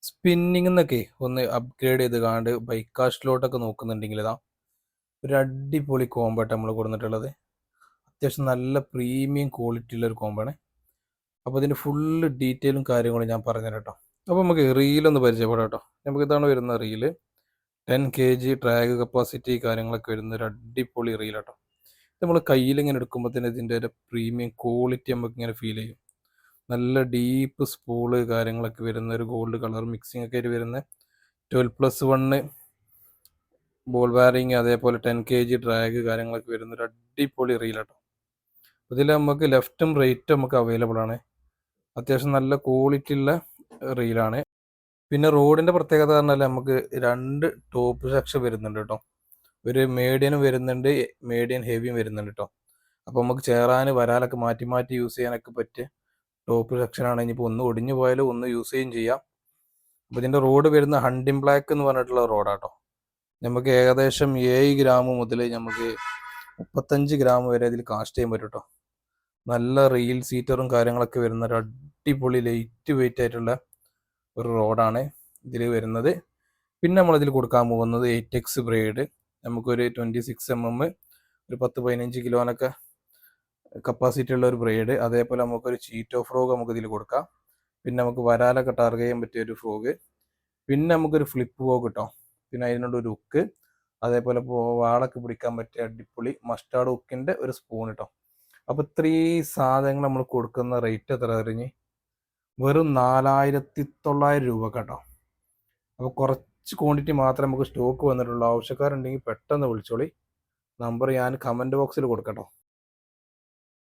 Spinning എന്നൊക്കെ ഒന്ന് upgrade ചെയ്ത് കാണ്ട് ബൈക്കാസ്റ്റിലോട്ടൊക്കെ നോക്കുന്നുണ്ടെങ്കിൽ ഇതാ ഒരു അടിപൊളി കോമ്പായിട്ട് നമ്മൾ കൊടുത്തിട്ടുള്ളത്. അത്യാവശ്യം നല്ല പ്രീമിയം ക്വാളിറ്റി ഉള്ള ഒരു കോമ്പാണ്. അപ്പോൾ ഇതിൻ്റെ ഫുള്ള് ഡീറ്റെയിലും കാര്യങ്ങളും ഞാൻ പറഞ്ഞുതരാം കേട്ടോ. അപ്പോൾ നമുക്ക് റീലൊന്ന് പരിചയപ്പെടാം കേട്ടോ. നമുക്ക് ഇതാണ് വരുന്ന റീല്. 10 kg ട്രാഗ് കപ്പാസിറ്റി കാര്യങ്ങളൊക്കെ വരുന്ന ഒരു അടിപൊളി റീൽ കേട്ടോ. നമ്മൾ കയ്യിലിങ്ങനെ എടുക്കുമ്പോൾ തന്നെ ഇതിൻ്റെ ഒരു പ്രീമിയം ക്വാളിറ്റി നമുക്ക് ഇങ്ങനെ ഫീൽ ചെയ്യും. നല്ല ഡീപ്പ് സ്പൂള് കാര്യങ്ങളൊക്കെ വരുന്ന ഒരു ഗോൾഡ് കളർ മിക്സിംഗ് ഒക്കെ ആയിട്ട് വരുന്ന 12+1 ബോൾ വാരിങ്, അതേപോലെ 10 kg ഡ്രാഗ് കാര്യങ്ങളൊക്കെ വരുന്ന ഒരു അടിപൊളി റീൽ കേട്ടോ. ഇതിൽ നമുക്ക് ലെഫ്റ്റും റൈറ്റും നമുക്ക് അവൈലബിൾ ആണ്. അത്യാവശ്യം നല്ല ക്വാളിറ്റി ഉള്ള റീലാണ്. പിന്നെ റോഡിൻ്റെ പ്രത്യേകത പറഞ്ഞാൽ നമുക്ക് 2 ടോപ്പ് സെക്ഷൻ വരുന്നുണ്ട് കേട്ടോ. ഒരു മീഡിയനും വരുന്നുണ്ട്, മീഡിയം ഹെവിയും വരുന്നുണ്ട് കേട്ടോ. അപ്പോൾ നമുക്ക് ചേറാൻ വരാലൊക്കെ മാറ്റി മാറ്റി യൂസ് ചെയ്യാനൊക്കെ പറ്റിയ ടോപ്പ് സെക്ഷനാണ്. ഇനിയിപ്പോൾ ഒന്ന് ഒടിഞ്ഞു പോയാലും ഒന്ന് യൂസ് ചെയ്യുകയും ചെയ്യാം. അപ്പോൾ ഇതിൻ്റെ റോഡ് വരുന്ന ഹണ്ടിൻ ബ്ലാക്ക് എന്ന് പറഞ്ഞിട്ടുള്ള റോഡാട്ടോ. നമുക്ക് ഏകദേശം 7 ഗ്രാം മുതൽ നമുക്ക് 35 ഗ്രാം വരെ ഇതിൽ കാസ്റ്റ് ചെയ്യാൻ പറ്റും കേട്ടോ. നല്ല റീൽ സീറ്ററും കാര്യങ്ങളൊക്കെ വരുന്ന ഒരു അടിപൊളി ലൈറ്റ് വെയിറ്റ് ആയിട്ടുള്ള ഒരു റോഡാണ് ഇതിൽ വരുന്നത്. പിന്നെ നമ്മളിതിൽ കൊടുക്കാൻ പോകുന്നത് 8X ബ്രേഡ്. നമുക്കൊരു 26 mm ഒരു 10-15 കിലോനൊക്കെ കപ്പാസിറ്റി ഉള്ള ഒരു ബ്രേഡ്. അതേപോലെ നമുക്കൊരു ചീറ്റോ ഫ്രോഗ് നമുക്ക് ഇതിൽ കൊടുക്കാം. പിന്നെ നമുക്ക് വരാലൊക്കെ ടാർഗറ്റ് ചെയ്യാൻ പറ്റിയ ഒരു ഫ്രോഗ്. പിന്നെ നമുക്കൊരു ഫ്ലിപ്പ് വോഗ് കിട്ടും. പിന്നെ അതിനോടൊരു ഹുക്ക്, അതേപോലെ വാളൊക്കെ പിടിക്കാൻ പറ്റിയ അടിപൊളി മസ്റ്റാർഡ് ഹുക്കിൻ്റെ ഒരു സ്പൂൺ കിട്ടും. അപ്പോൾ ഇത്രയും സാധനങ്ങൾ നമ്മൾ കൊടുക്കുന്ന റേറ്റ് എത്ര അറിഞ്ഞ് വെറും 4900 രൂപ കേട്ടോ. അപ്പോൾ കുറച്ച് ക്വാണ്ടിറ്റി മാത്രമേ നമുക്ക് സ്റ്റോക്ക് വന്നിട്ടുള്ളൂ. ആവശ്യക്കാരുണ്ടെങ്കിൽ പെട്ടെന്ന് വിളിച്ചോളി. നമ്പർ ഞാൻ കമൻറ്റ് ബോക്സിൽ കൊടുക്കട്ടോ.